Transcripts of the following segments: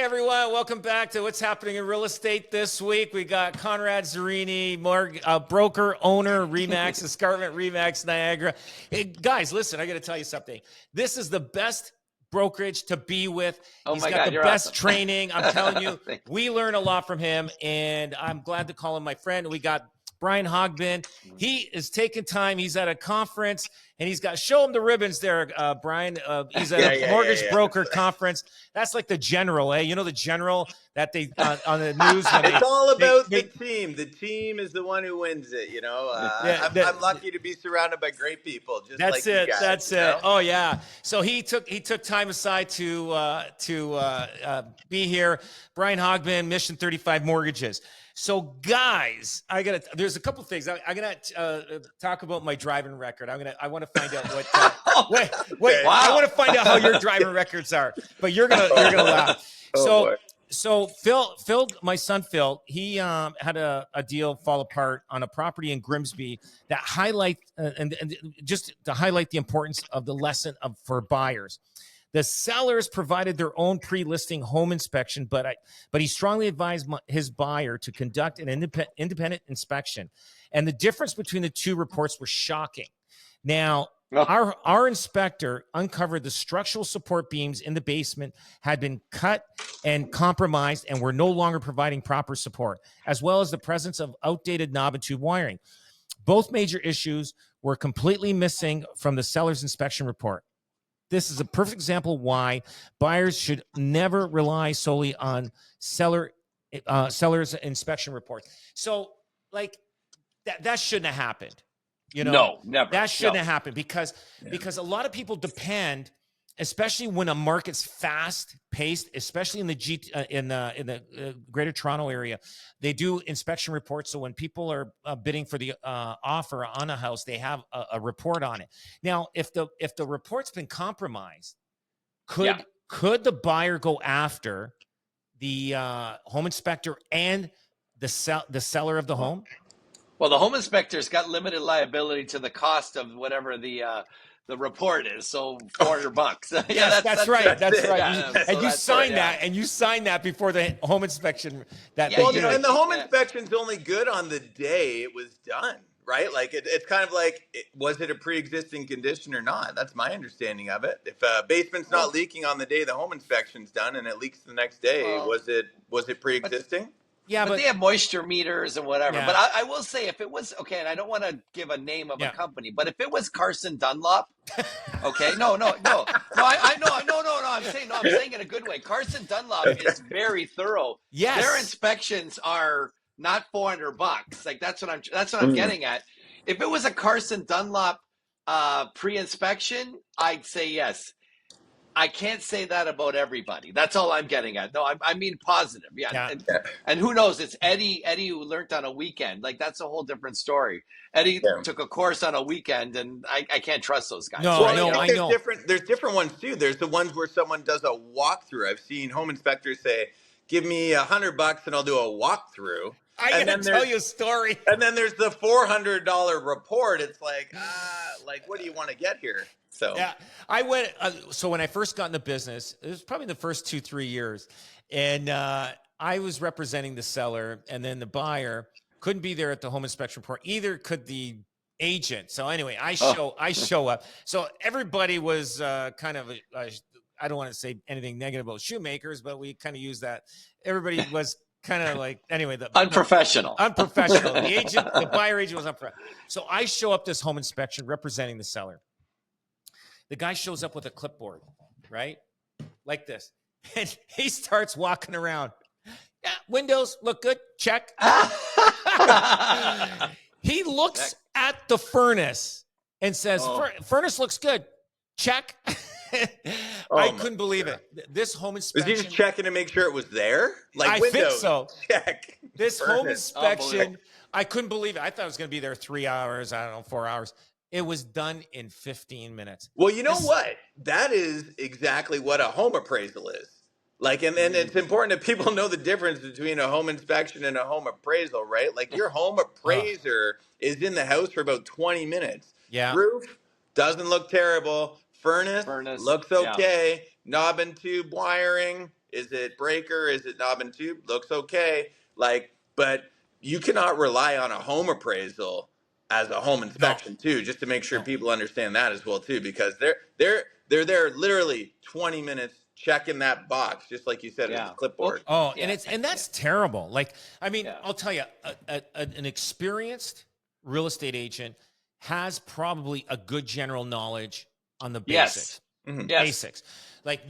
everyone, welcome back to What's Happening in Real Estate this week. We got Conrad Zurini, broker, owner, REMAX, Escarpment, REMAX, Niagara. Hey, guys, listen, I got to tell you something. This is the best brokerage to be with. Oh He's my got God, the best awesome. training. I'm telling you, we learn a lot from him, and I'm glad to call him my friend. We got Brian Hogben. He is taking time. He's at a conference, and he's got, show him the ribbons there, Brian. He's at a mortgage broker conference. That's like the general, eh? You know, the general that they on the news. When it's all about the team. The team is the one who wins it, you know. I'm lucky to be surrounded by great people, just like you guys. That's it. Oh, yeah. So he took time aside to be here. Brian Hogben, Mission 35 Mortgages. So, guys, there's a couple things. I'm gonna talk about my driving record. I want to find out what. Wow. I want to find out how your driving records are. But you're gonna laugh. So Phil, my son Phil, he had a deal fall apart on a property in Grimsby that highlight and just to highlight the importance of the lesson for buyers. The sellers provided their own pre-listing home inspection, but he strongly advised his buyer to conduct an independent inspection. And the difference between the two reports was shocking. Now, our inspector uncovered the structural support beams in the basement had been cut and compromised and were no longer providing proper support, as well as the presence of outdated knob and tube wiring. Both major issues were completely missing from the seller's inspection report. This is a perfect example why buyers should never rely solely on seller's inspection report. So, like, that shouldn't have happened. You know, no, never. That shouldn't have happened because a lot of people depend, especially when a market's fast paced, especially in the Greater Toronto area, they do inspection reports. So when people are bidding for the offer on a house, they have a report on it. Now, if the report's been compromised, could the buyer go after the home inspector and the seller of the home? Well, the home inspector's got limited liability to the cost of whatever the report is, so $400. Yeah, that's right. Yeah, and you signed that, and you signed that before the home inspection. And the home inspection's only good on the day it was done, right? Like it's kind of like, was it a pre-existing condition or not? That's my understanding of it. If a basement's not leaking on the day the home inspection's done, and it leaks the next day, was it pre-existing? Yeah, but they have moisture meters and whatever. Yeah. But I will say, if it was okay, and I don't want to give a name of a company, but if it was Carson Dunlop, okay, no. I'm saying in a good way. Carson Dunlop is very thorough. Yes, their inspections are not $400. Like that's what I'm getting at. If it was a Carson Dunlop pre-inspection, I'd say yes. I can't say that about everybody. That's all I'm getting at. No, I mean positive. Yeah. And who knows? It's Eddie who learned on a weekend. Like, that's a whole different story. Eddie took a course on a weekend, and I can't trust those guys. No, I know. There's different ones, too. There's the ones where someone does a walkthrough. I've seen home inspectors say, give me $100 and I'll do a walkthrough. I gotta tell you a story. And then there's the $400 report. It's like, what do you want to get here? So yeah, I went. So when I first got into business, it was probably the first 2-3 years, and I was representing the seller, and then the buyer couldn't be there at the home inspection report. Either could the agent. So anyway, I show up. So everybody was kind of I don't want to say anything negative about shoemakers, but we kind of use that. Everybody was kind of like, anyway, unprofessional. The buyer agent was unprofessional. So I show up this home inspection representing the seller. The guy shows up with a clipboard, right? Like this. And he starts walking around. Yeah, windows look good. Check. He looks at the furnace and says, furnace looks good. Check. I couldn't believe it. This home inspection. Was he just checking to make sure it was there? Like, I windows, think so. Check. This home inspection, I couldn't believe it. I thought it was going to be there 3 hours. I don't know, 4 hours. It was done in 15 minutes. Well, you know what? That is exactly what a home appraisal is. Like, and it's important that people know the difference between a home inspection and a home appraisal, right? Like, your home appraiser is in the house for about 20 minutes. Yeah. Roof doesn't look terrible. Furnace looks okay. knob and tube wiring? Is it breaker? Is it knob and tube? Looks okay. Like, but you cannot rely on a home appraisal as a home No, inspection too, just to make sure no. people understand that as well too, because they're there literally 20 minutes checking that box, just like you said, with Yeah. the clipboard. Oh, Yeah. and that's terrible. Like, I mean, Yeah. I'll tell you, an experienced real estate agent has probably a good general knowledge on the basics. Yes. Mhm. Yes. Basics. Like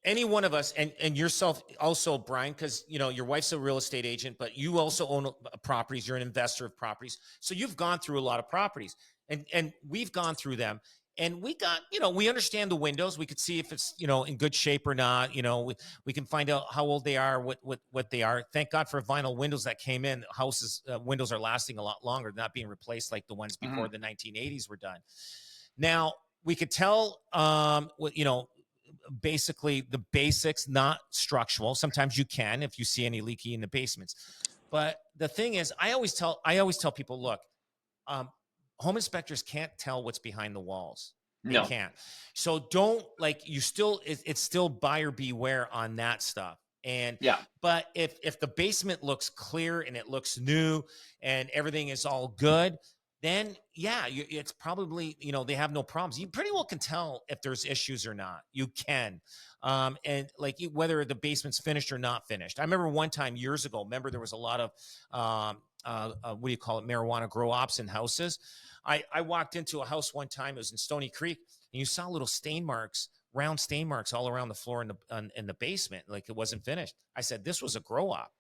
any one of us, and yourself also, Brian, because your wife's a real estate agent, but you also own properties. You're an investor of properties, so you've gone through a lot of properties, and we've gone through them. And we got, we understand the windows. We could see if it's, in good shape or not. We can find out how old they are, what they are. Thank God for vinyl windows that came in. Houses, windows are lasting a lot longer, not being replaced like the ones before the 1980s were done. Now, we could tell, basically the basics, not structural. Sometimes you can, if you see any leaky in the basements. But the thing is, I always tell people, look, home inspectors can't tell what's behind the walls. They No. can't. So don't it's still buyer beware on that stuff. And Yeah. but if the basement looks clear and it looks new and everything is all good, then it's probably, they have no problems. You pretty well can tell if there's issues or not. You can. And like whether the basement's finished or not finished. I remember one time years ago, there was a lot of, what do you call it? Marijuana grow ops in houses. I walked into a house one time, it was in Stony Creek, and you saw little stain marks, round stain marks all around the floor in the basement. Like it wasn't finished. I said, this was a grow op.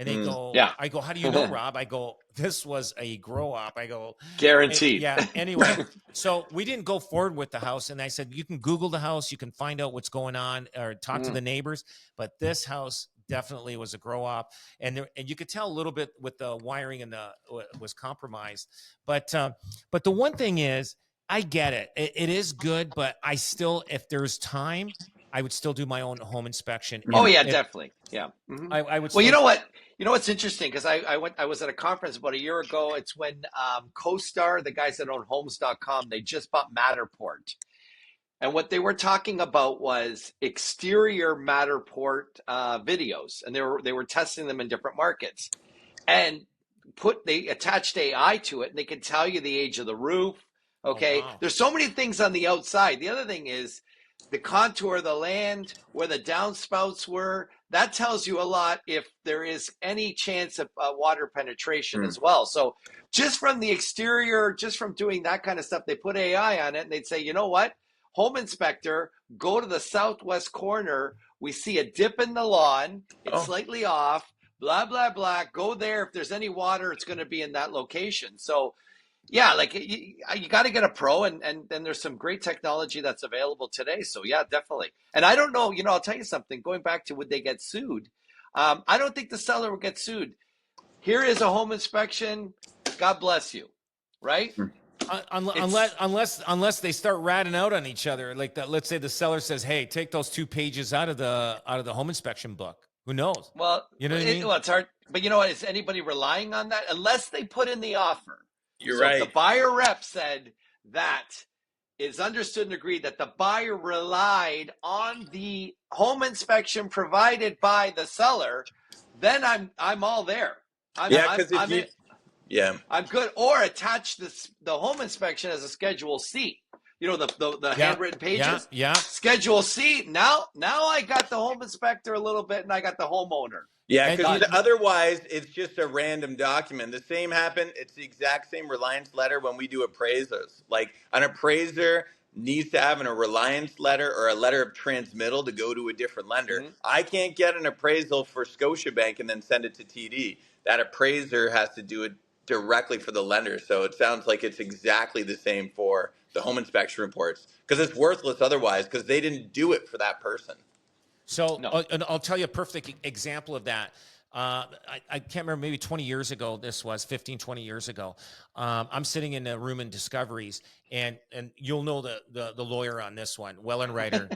And they go, Yeah. I go, how do you know, Rob? I go, this was a grow op. I go, Guaranteed. yeah. Anyway, so we didn't go forward with the house. And I said, you can Google the house. You can find out what's going on or talk to the neighbors. But this house definitely was a grow op. And you could tell a little bit with the wiring and was compromised. But the one thing is, I get it. It is good, but I still, if there's time, I would still do my own home inspection. Oh yeah, definitely. Yeah. Mm-hmm. I would. Well, you know what? You know what's interesting? Because I was at a conference about a year ago. It's when CoStar, the guys that own Homes.com, they just bought Matterport, and what they were talking about was exterior Matterport videos, and they were testing them in different markets, and they attached AI to it, and they can tell you the age of the roof. Okay, Oh, wow. There's so many things on the outside. The other thing is the contour of the land, where the downspouts were. That tells you a lot if there is any chance of water penetration as well. So just from the exterior, just from doing that kind of stuff, they put AI on it, and they'd say, you know what? Home inspector, go to the southwest corner. We see a dip in the lawn. It's slightly off, blah, blah, blah. Go there. If there's any water, it's going to be in that location. So yeah, like you got to get a pro, and there's some great technology that's available today. So yeah, definitely. And I don't know, I'll tell you something. Going back to would they get sued? I don't think the seller would get sued. Here is a home inspection. God bless you, right? Unless they start ratting out on each other, like that. Let's say the seller says, "Hey, take those 2 pages out of the home inspection book." Who knows? Well, you know what I mean? Well, it's hard, but you know what? Is anybody relying on that? Unless they put in the offer. You're So right. If the buyer rep said that is understood and agreed that the buyer relied on the home inspection provided by the seller, then I'm all there. I'm good. Or attach the home inspection as a Schedule C. The handwritten pages. Yeah. Schedule C. Now I got the home inspector a little bit, and I got the homeowner. Yeah, because otherwise it's just a random document. The same happened. It's the exact same reliance letter when we do appraisals. Like an appraiser needs to have a reliance letter or a letter of transmittal to go to a different lender. Mm-hmm. I can't get an appraisal for Scotiabank and then send it to TD. That appraiser has to do it directly for the lender. So it sounds like it's exactly the same for the home inspection reports, because it's worthless otherwise, because they didn't do it for that person. So and I'll tell you a perfect example of that. I can't remember, maybe 20 years ago, this was 15, 20 years ago. I'm sitting in a room in Discoveries, and you'll know the lawyer on this one, Wellenreiter.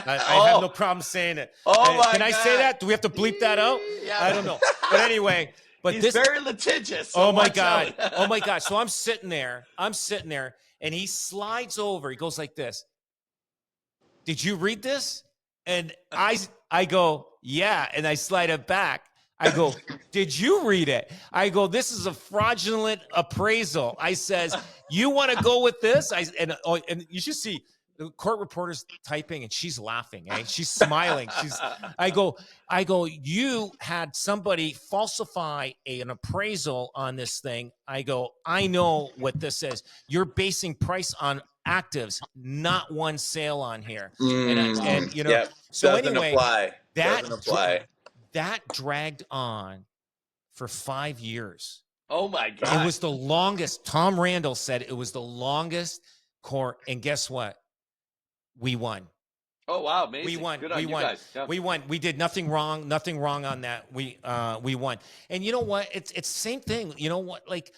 I have no problem saying it. Can I say that? Do we have to bleep that out? Yeah. I don't know. But anyway, He's very litigious. So my God. Oh my God. So I'm sitting there, and he slides over. He goes like this. did you read this? And I go, yeah. And I slide it back. I go, did you read it? I go, this is a fraudulent appraisal. I says, you want to go with this? And you should see the court reporter's typing and she's laughing. She's smiling. I go, you had somebody falsify an appraisal on this thing. I go, I know what this is. You're basing price on actives, not one sale on here. And you know, yep. so doesn't anyway, apply. that doesn't apply. That dragged on for 5 years. Oh my God. It was the longest. Tom Randall said it was the longest court. And guess what? We won. Oh wow, amazing. We won. Good on we you won. guys. Yeah. We won. We did nothing wrong. Nothing wrong on that. We won. And you know what? It's the same thing. You know what? Like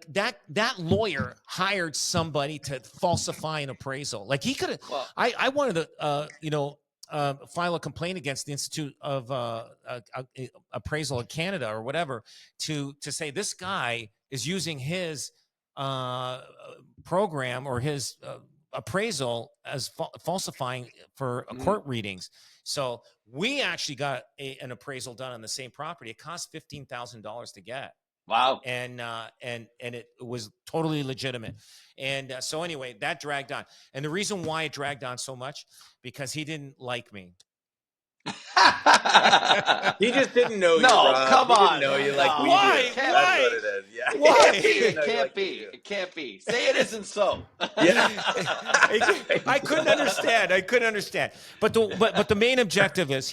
that lawyer hired somebody to falsify an appraisal. Like he could have. Well, I wanted to file a complaint against the Institute of Appraisal of Canada or whatever to say this guy is using his program or his appraisal as falsifying for court readings. So we actually got an appraisal done on the same property. It cost $15,000 to get. wow. And it was totally legitimate. And so anyway, that dragged on. And the reason why it dragged on so much, because he didn't like me. He just didn't know you. No, Rob. come he on. Didn't know you No. like we Why? do. Why? That's what it is. Yeah. Why? It can't be. It can't be. Say it isn't so. Yeah. I couldn't understand. But the main objective is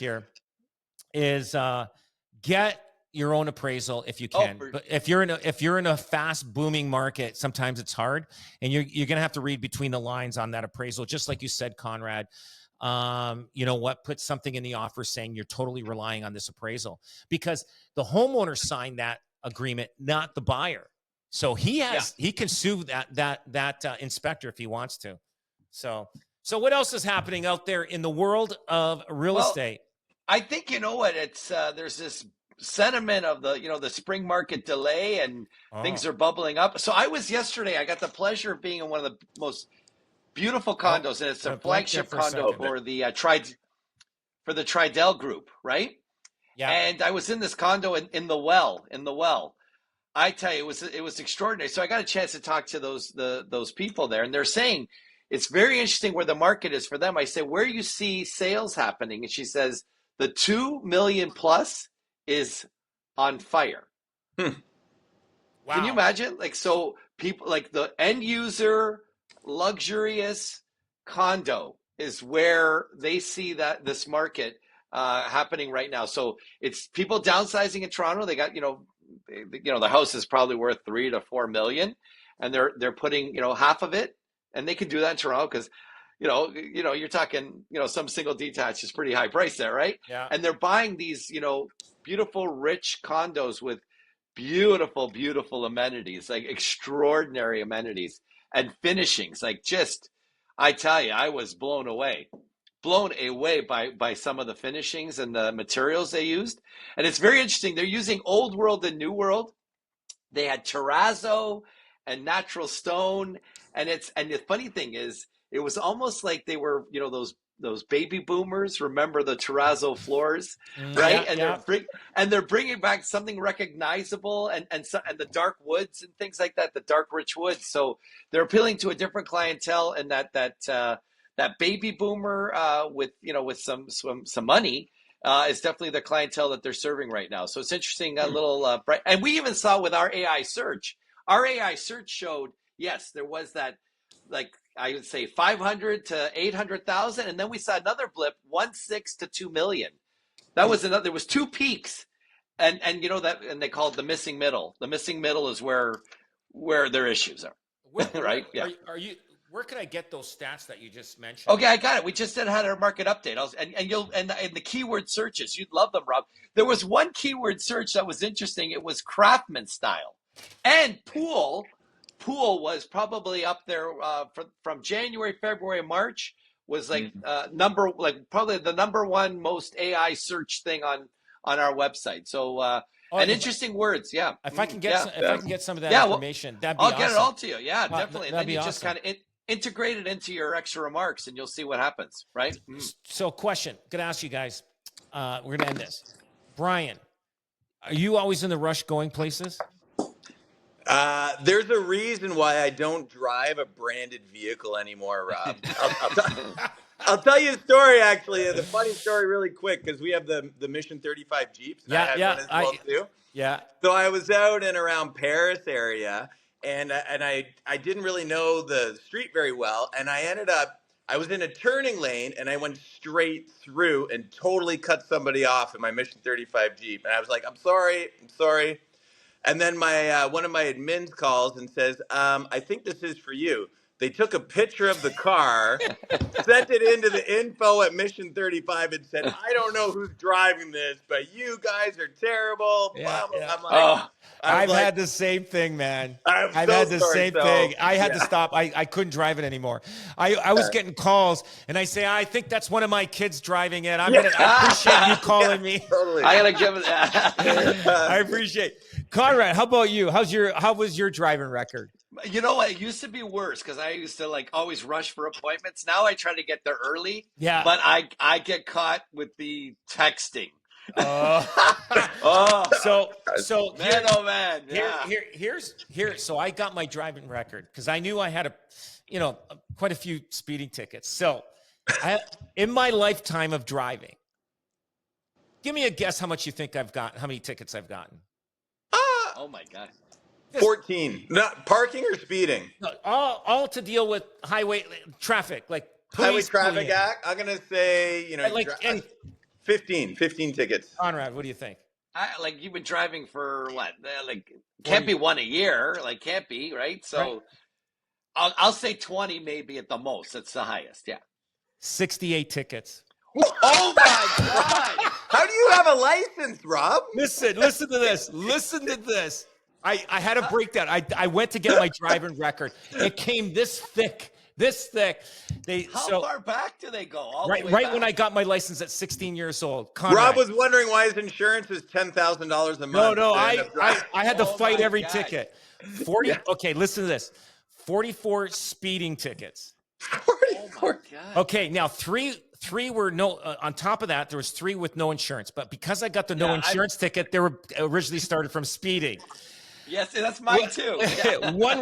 get your own appraisal if you can. But if you're in a fast booming market, sometimes it's hard, and you're gonna have to read between the lines on that appraisal, just like you said, Conrad. You know what? Put something in the offer saying you're totally relying on this appraisal, because the homeowner signed that agreement, not the buyer. So he can sue that inspector if he wants to. So what else is happening out there in the world of real estate? I think you know what it's there's this sentiment of the spring market delay and things are bubbling up. So I got the pleasure of being in one of the most beautiful condos, and it's a flagship condo for the Tridel group, right? Yeah. And I was in this condo in the well. I tell you, it was extraordinary. So I got a chance to talk to those people there, and they're saying it's very interesting where the market is for them. I say, where you see sales happening, and she says the 2 million plus is on fire. Wow. Can you imagine? Like, so people like the end user luxurious condo is where they see that this market happening right now. So it's people downsizing in Toronto. They got the house is probably worth 3 to 4 million, and they're putting half of it, and they can do that in Toronto because you're talking some single detached is pretty high price there, right? Yeah. And they're buying these beautiful rich condos with beautiful amenities, like extraordinary amenities and finishings. Like, just, I tell you, I was blown away by some of the finishings and the materials they used. And it's very interesting. They're using old world and new world. They had terrazzo and natural stone. And the funny thing is, it was almost like they were, those baby boomers remember the terrazzo floors, right? And they're bringing back something recognizable and the dark woods and things like that, the dark rich woods. So they're appealing to a different clientele, and that baby boomer with some money is definitely the clientele that they're serving right now. So it's interesting, a little bright. And we even saw with our AI search. Our AI search showed, yes, there was that, like, I would say 500 to 800,000, and then we saw another blip, 1.6 to 2 million. That was another. There was two peaks, and and they call it the missing middle. The missing middle is where their issues are. Right? Yeah. Where can I get those stats that you just mentioned? Okay, I got it. We just had our market update. And the keyword searches, you'd love them, Rob. There was one keyword search that was interesting. It was craftsman style, and pool was probably up there from January, February, March was like probably the number one most AI search thing on our website. So interesting words, yeah. If I can get some of that information, that'd be awesome. I'll get it all to you. Yeah, definitely. And then you just kind of integrate it into your extra remarks, and you'll see what happens, right? So question, gonna ask you guys, we're gonna end this. Brian, are you always in the rush going places? There's a reason why I don't drive a branded vehicle anymore, Rob. I'll tell you a story, actually. The funny story really quick, because we have the Mission 35 Jeeps, and I had one as well, too. Yeah. So I was out and around Paris area, and I didn't really know the street very well, and I was in a turning lane, and I went straight through and totally cut somebody off in my Mission 35 Jeep. And I was like, I'm sorry. And then one of my admins calls and says, I think this is for you. They took a picture of the car, sent it into the info at Mission 35 and said, I don't know who's driving this, but you guys are terrible. Yeah, yeah. I'm like, I've had the same thing, man. I've had the same thing. I had to stop. I couldn't drive it anymore. I was getting calls, and I say, I think that's one of my kids driving it. I appreciate you calling me. Totally. I gotta give it that. I appreciate it. Conrad, how about you? How was your driving record? You know what? It used to be worse because I used to like always rush for appointments. Now I try to get there early. Yeah. But I get caught with the texting. So Man, oh man. Yeah. Here. So I got my driving record because I knew I had quite a few speeding tickets. So in my lifetime of driving, give me a guess how much you think I've got, how many tickets I've gotten. Oh my God. 14. Not parking or speeding? No, all to deal with highway traffic, like Highway Traffic Act. I'm gonna say, 15 tickets. Conrad, what do you think? Like you've been driving for what? Like can't be one a year. Like can't be, right? So Right. I'll say 20 maybe at the most. That's the highest. Yeah. 68 tickets. Oh my God. How do you have a license, Rob? Listen to this. Listen to this. I had a breakdown. I went to get my driving record. It came this thick. How far back do they go? Right when I got my license at 16 years old. Conrad. Rob was wondering why his insurance is $10,000 a month. No, I had to fight every God. ticket. 40. Yeah. Okay, listen to this. 44 speeding tickets. 44. Oh my God. Okay, now three were no. On top of that, there was 3 with no insurance. But because I got the no insurance ticket, they were originally started from speeding. Yes, that's mine too. Yeah. one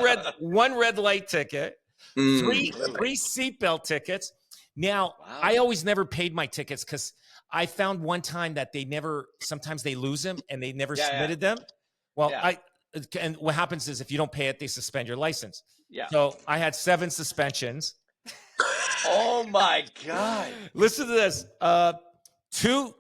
red light ticket, 3 seatbelt tickets. Now, Wow. I always never paid my tickets because I found one time that sometimes they lose them and they never submitted them. Well, and what happens is if you don't pay it, they suspend your license. Yeah. So I had 7 suspensions. Oh my God. Listen to this. 2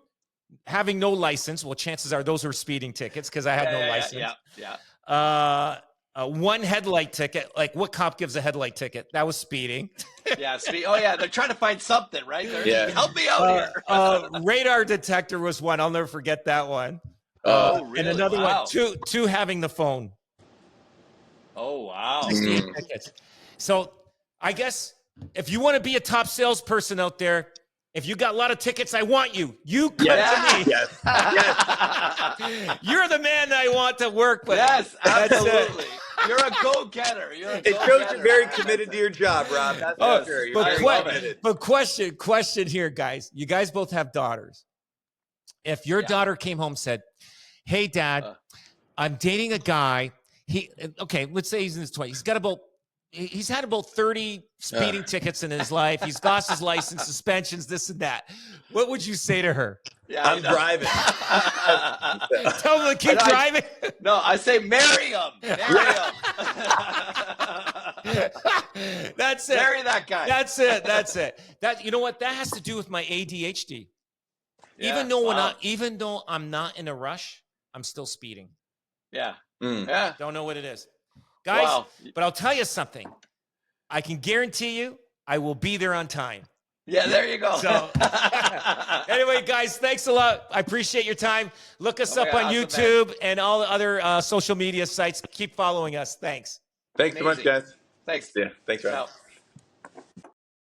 having no license. Well, chances are those were speeding tickets because I had no license. Yeah. 1 headlight ticket. Like, what cop gives a headlight ticket? That was speeding. Yeah. Oh yeah. They're trying to find something, right? Help me out here. Radar detector was 1. I'll never forget that one. Really? And another Wow. one. 2 having the phone. Oh wow. 68 tickets. So I guess if you want to be a top salesperson out there, if you got a lot of tickets, I want you. You come to me. Yes. You're the man I want to work with. Yes, That's absolutely. it. You're a go-getter. It shows you're very committed to your job, Rob. That's for sure. You're very committed. But question here, guys. You guys both have daughters. If your daughter came home and said, hey, Dad, I'm dating a guy. Let's say he's in his 20s. He's had about 30 speeding tickets in his life. He's lost his license, suspensions, this and that. What would you say to her? Yeah, I'm driving. Tell him to keep driving? I say marry him. That's it. Marry that guy. That's it. You know what? That has to do with my ADHD. Yeah, Even though I'm not in a rush, I'm still speeding. Yeah. Yeah. Don't know what it is. Guys, but I'll tell you something. I can guarantee you I will be there on time. Yeah, there you go. So, anyway, guys, thanks a lot. I appreciate your time. Look us up on YouTube and all the other social media sites. Keep following us. Thanks. Thanks so much, guys. Thanks. Yeah, thanks, Rob. Ciao.